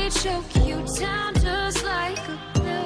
me choke you down just like a pill.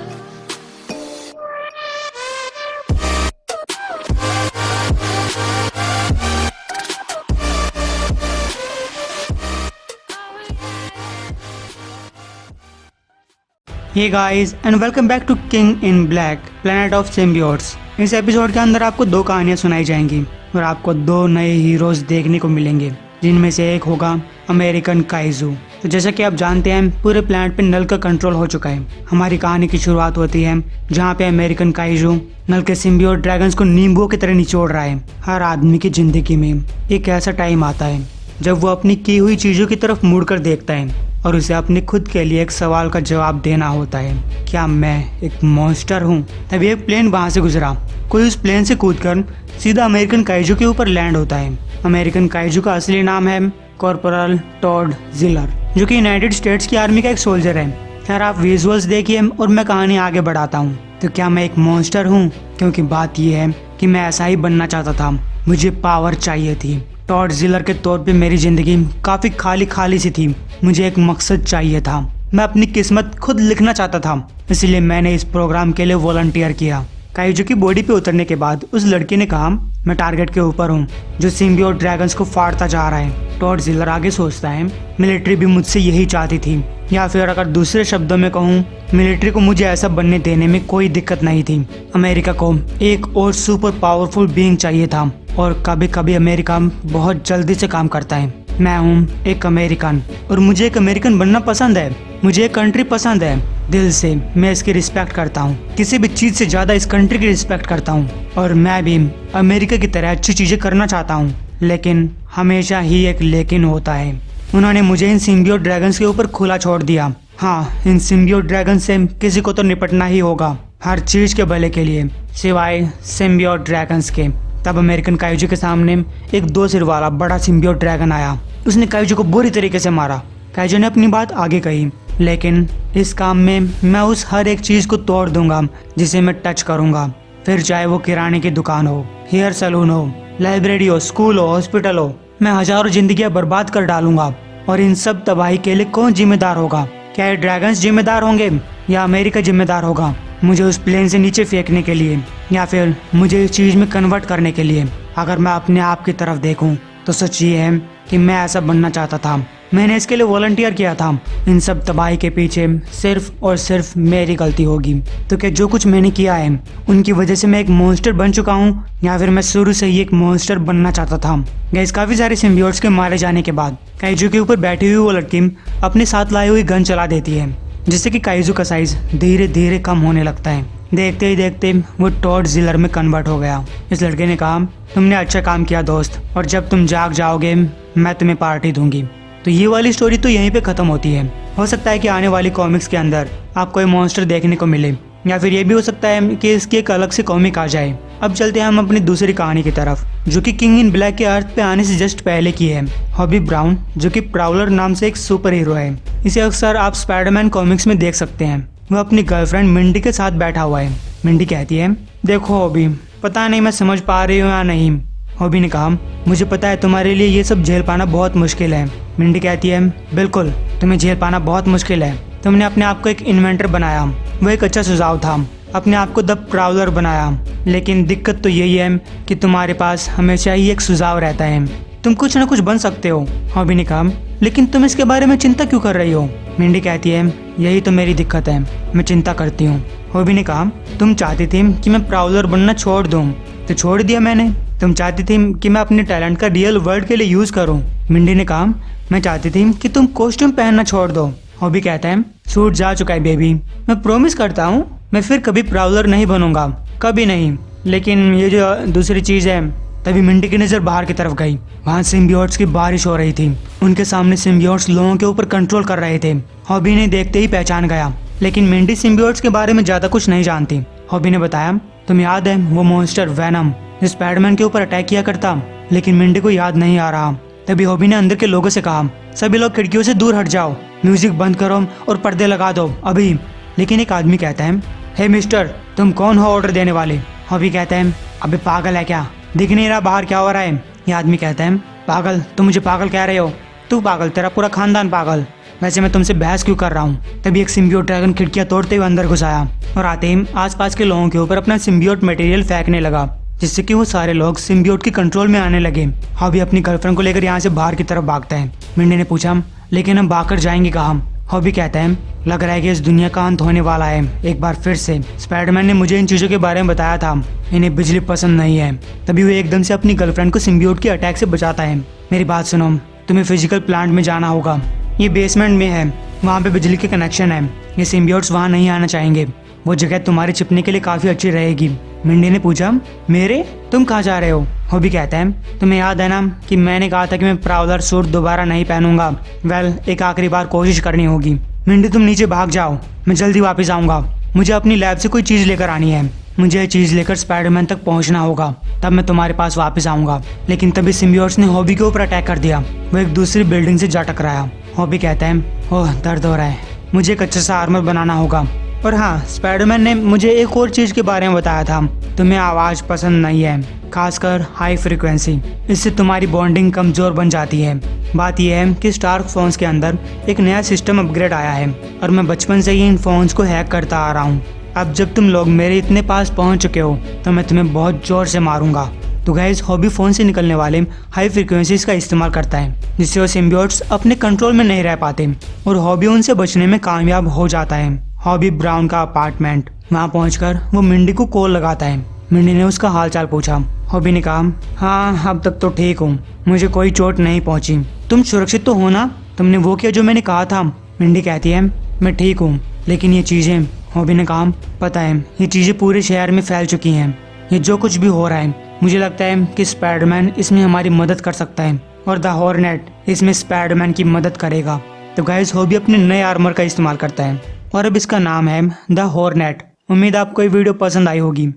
Hey guys and welcome back to king in black planet of symbiotes. इस episode के अंदर आपको दो कहानियां सुनाई जाएंगी और आपको दो नए हीरोज देखने को मिलेंगे, जिनमें से एक होगा अमेरिकन काइजू। तो जैसा कि आप जानते हैं, पूरे प्लेनेट पे नल का कंट्रोल हो चुका है। हमारी कहानी की शुरुआत होती है जहाँ पे अमेरिकन काइजू नल के सिम्बियोट ड्रैगन्स को नींबुओं की तरह निचोड़ रहा है। हर आदमी की जिंदगी में एक ऐसा टाइम आता है जब वो अपनी की हुई चीजों की तरफ मुड़कर देखता है और उसे अपने खुद के लिए एक सवाल का जवाब देना होता है, क्या मैं एक मॉन्स्टर हूँ? तभी एक प्लेन वहाँ से गुजरा। कोई उस प्लेन से कूदकर सीधा अमेरिकन काइजू के ऊपर लैंड होता है। अमेरिकन काइजू का असली नाम है कॉर्पोरल टॉड जिलर, जो कि यूनाइटेड स्टेट्स की आर्मी का एक सोल्जर है। यार आप विजुअल्स देखिए और मैं कहानी आगे बढ़ाता हूँ। तो क्या मैं एक मॉन्स्टर हूँ? क्योंकि बात यह है कि मैं ऐसा ही बनना चाहता था, मुझे पावर चाहिए थी। टॉड जिलर के तौर पे मेरी जिंदगी काफी खाली खाली सी थी। मुझे एक मकसद चाहिए था, मैं अपनी किस्मत खुद लिखना चाहता था, इसलिए मैंने इस प्रोग्राम के लिए वॉलंटियर किया। काइजू की बॉडी पे उतरने के बाद उस लड़की ने कहा, मैं टारगेट के ऊपर हूँ जो सिम्बियोट ड्रैगन्स को फाड़ता जा रहा है। टॉड जिलर आगे सोचता है, मिलिट्री भी मुझसे यही चाहती थी, या फिर अगर दूसरे शब्दों में कहूँ, मिलिट्री को मुझे ऐसा बनने देने में कोई दिक्कत नहीं थी। अमेरिका को एक और सुपर पावरफुल बीइंग चाहिए था और कभी कभी अमेरिका बहुत जल्दी से काम करता है। मैं हूँ एक अमेरिकन और मुझे एक अमेरिकन बनना पसंद है। मुझे एक कंट्री पसंद है, दिल से मैं इसकी रिस्पेक्ट करता हूँ। किसी भी चीज से ज्यादा इस कंट्री की रिस्पेक्ट करता हूँ और मैं भी अमेरिका की तरह अच्छी चीजें करना चाहता हूँ। लेकिन हमेशा ही एक लेकिन होता है। उन्होंने मुझे इन सिम्बियोट ड्रैगन्स के ऊपर खुला छोड़ दिया। हाँ, इन सिम्बियोट ड्रैगन्स से किसी को तो निपटना ही होगा, हर चीज के भले के लिए, सिवाय सिम्बियोट ड्रैगन्स के। तब अमेरिकन काइजू के सामने एक 2 सिर वाला बड़ा सिम्बियोट ड्रैगन आया। उसने काइजू को बुरी तरीके से मारा। काइजू ने अपनी बात आगे कही, लेकिन इस काम में मैं उस हर एक चीज को तोड़ दूंगा जिसे मैं टच करूंगा, फिर चाहे वो किराने की दुकान हो, हेयर सैलून हो, लाइब्रेरी हो, स्कूल हो, हॉस्पिटल हो। मैं हजारों जिंदगियां बर्बाद कर डालूंगा। और इन सब तबाही के लिए कौन जिम्मेदार होगा? क्या ये ड्रैगन्स जिम्मेदार होंगे या अमेरिका जिम्मेदार होगा मुझे उस प्लेन से नीचे फेंकने के लिए, या फिर मुझे इस चीज में कन्वर्ट करने के लिए? अगर मैं अपने आप की तरफ देखूं तो सच ये है कि मैं ऐसा बनना चाहता था। मैंने इसके लिए वॉलंटियर किया था। इन सब तबाही के पीछे सिर्फ और सिर्फ मेरी गलती होगी। तो क्या जो कुछ मैंने किया है उनकी वजह से मैं एक मॉन्स्टर बन चुका हूँ, या फिर मैं शुरू से ही एक मॉन्स्टर बनना चाहता था? गाइस, काफी सारे सिम्बियोट्स के मारे जाने के बाद काइजू के ऊपर बैठी हुई वो लड़की अपने साथ लाई हुई गन चला देती है, जिससे कि काइजू का साइज धीरे धीरे कम होने लगता है। देखते ही देखते वो टॉड जिलर में कन्वर्ट हो गया। इस लड़के ने कहा, तुमने अच्छा काम किया दोस्त, और जब तुम जाग जाओगे मैं तुम्हें पार्टी दूंगी। तो ये वाली स्टोरी तो यहीं पे खत्म होती है। हो सकता है कि आने वाली कॉमिक्स के अंदर आपको ये मॉन्स्टर देखने को मिले, या फिर ये भी हो सकता है कि इसकी एक अलग से कॉमिक आ जाए। अब चलते हैं हम अपनी दूसरी कहानी की तरफ, जो कि किंग इन ब्लैक के अर्थ पे आने से जस्ट पहले की है। हॉबी ब्राउन, जो कि प्राउलर नाम से एक सुपर हीरो है। इसे अक्सर आप स्पाइडरमैन कॉमिक्स में देख सकते हैं। वो अपनी गर्लफ्रेंड मिंडी के साथ बैठा हुआ है। मिंडी कहती है, देखो हॉबी, पता नहीं मैं समझ पा रही हूँ या नहीं। हॉबी ने कहा, मुझे पता है तुम्हारे लिए ये सब झेल पाना बहुत मुश्किल है। मिंडी कहती है, बिल्कुल, तुम्हें झेल पाना बहुत मुश्किल है। तुमने अपने आप को एक इन्वेंटर बनाया, वो एक अच्छा सुझाव था। अपने आप को द प्राउलर बनाया, लेकिन दिक्कत तो यही है कि तुम्हारे पास हमेशा ही एक सुझाव रहता है। तुम कुछ न कुछ बन सकते हो। हॉबी ने कहा, लेकिन तुम इसके बारे में चिंता क्यों कर रही हो? मिंडी कहती है, यही तो मेरी दिक्कत है, मैं चिंता करती हूँ। हॉबी ने कहा, तुम चाहती थी कि मैं प्राउलर बनना छोड़ दूँ, तो छोड़ दिया मैंने। तुम चाहती थी कि मैं अपने टैलेंट का रियल वर्ल्ड के लिए यूज करूँ। मिंडी ने कहा, मैं चाहती थी कि तुम कॉस्ट्यूम पहनना छोड़ दो। हॉबी कहता है, सूट जा चुका है बेबी, मैं प्रॉमिस करता हूँ मैं फिर कभी प्राउलर नहीं बनूंगा, कभी नहीं। लेकिन ये जो दूसरी चीज है। तभी मिंडी की नजर बाहर की तरफ गई। वहाँ सिम्बियोट्स की बारिश हो रही थी। उनके सामने सिम्बियोट्स लोगों के ऊपर कंट्रोल कर रहे थे। हॉबी ने देखते ही पहचान गया, लेकिन मिंडी सिम्बियोट्स के बारे में ज्यादा कुछ नहीं जानती। हॉबी ने बताया, तुम याद है वो मॉन्स्टर वेनम जो स्पाइडरमैन के ऊपर अटैक किया करता? लेकिन मिंडी को याद नहीं आ रहा। तभी हॉबी ने अंदर के लोगों से कहा, सभी लोग खिड़कियों से दूर हट जाओ, म्यूजिक बंद करो और पर्दे लगा दो अभी। लेकिन एक आदमी कहता है, हे मिस्टर, तुम कौन हो ऑर्डर देने वाले? हॉबी कहता है, अबे पागल है क्या, दिख नहीं रहा बाहर क्या हो रहा है? ये आदमी कहता है, पागल? तुम मुझे पागल कह रहे हो? तू पागल, तेरा पूरा खानदान पागल। वैसे मैं तुमसे बहस क्यों कर रहा हूँ। तभी एक सिम्बियोट ड्रैगन खिड़कियां तोड़ते हुए अंदर घुस आया और आते ही आसपास के लोगों के ऊपर अपना सिम्बियोट मटेरियल फेंकने लगा, जिससे कि वो सारे लोग सिम्बियोट के कंट्रोल में आने लगे। हॉबी अपनी गर्लफ्रेंड को लेकर यहाँ से बाहर की तरफ भागता है। मिंडी ने पूछा, लेकिन हम भागकर जाएंगे कहाँ? हॉबी कहता है, लग रहा है कि इस दुनिया का अंत होने वाला है एक बार फिर से। स्पाइडरमैन ने मुझे इन चीजों के बारे में बताया था, इन्हें बिजली पसंद नहीं है। तभी वो एकदम से अपनी गर्लफ्रेंड को सिम्बियोट के अटैक से बचाता है। मेरी बात सुनो, तुम्हें फिजिकल प्लांट में जाना होगा, ये बेसमेंट में है, वहाँ पे बिजली के कनेक्शन है। ये सिम्बियोट्स वहाँ नहीं आना चाहेंगे, वो जगह तुम्हारे छिपने के लिए काफी अच्छी रहेगी। मिंडी ने पूछा, मेरे? तुम कहाँ जा रहे हो? हॉबी कहता है, तुम्हें याद है ना कि मैंने कहा था कि मैं प्राउलर सूट दोबारा नहीं पहनूंगा। वेल, एक आखिरी बार कोशिश करनी होगी। मिंडी तुम नीचे भाग जाओ, मैं जल्दी वापस आऊंगा। मुझे अपनी लैब से कोई चीज लेकर आनी है, मुझे ये चीज लेकर स्पाइडरमैन तक पहुंचना होगा, तब मैं तुम्हारे पास वापस आऊंगा। लेकिन तभी सिम्बियोट्स ने हॉबी के ऊपर अटैक कर दिया, वो एक दूसरी बिल्डिंग से जा टकराया। हॉबी कहता है, ओह दर्द हो रहा है, मुझे एक अच्छा सा आर्मर बनाना होगा। और हाँ, स्पाइडरमैन ने मुझे एक और चीज के बारे में बताया था, तुम्हें आवाज पसंद नहीं है, खासकर हाई फ्रिक्वेंसी, इससे तुम्हारी बॉन्डिंग कमजोर बन जाती है। बात यह है कि स्टार्क फोन्स के अंदर एक नया सिस्टम अपग्रेड आया है और मैं बचपन से ही इन फोन्स को हैक करता आ रहा हूँ। अब जब तुम लोग मेरे इतने पास पहुंच चुके हो तो मैं तुम्हें बहुत जोर से मारूंगा। तो गाइस, हॉबी फोन से निकलने वाले हाई फ्रिक्वेंसीज का इस्तेमाल करता है, जिससे वो सिम्बियोट्स अपने कंट्रोल में नहीं रह पाते और हॉबी उनसे बचने में कामयाब हो जाता है। हॉबी ब्राउन का अपार्टमेंट, वहाँ पहुंचकर वो मिंडी को कॉल लगाता है। मिंडी ने उसका हालचाल पूछा। हॉबी ने कहा, हाँ अब तक तो ठीक हूँ, मुझे कोई चोट नहीं पहुंची। तुम सुरक्षित तो हो ना? तुमने वो किया जो मैंने कहा था? मिंडी कहती है, मैं ठीक हूँ, लेकिन ये चीजें। हॉबी ने कहा, पता है, ये चीजें पूरे शहर में फैल चुकी हैं। ये जो कुछ भी हो रहा है, मुझे लगता है कि स्पाइडरमैन इसमें हमारी मदद कर सकता है और द हॉर्नेट इसमें स्पाइडरमैन की मदद करेगा। तो गाइस, हॉबी अपने नए आर्मर का इस्तेमाल करता है और अब इसका नाम है द हॉर्नेट। उम्मीद आपको ये वीडियो पसंद आई होगी।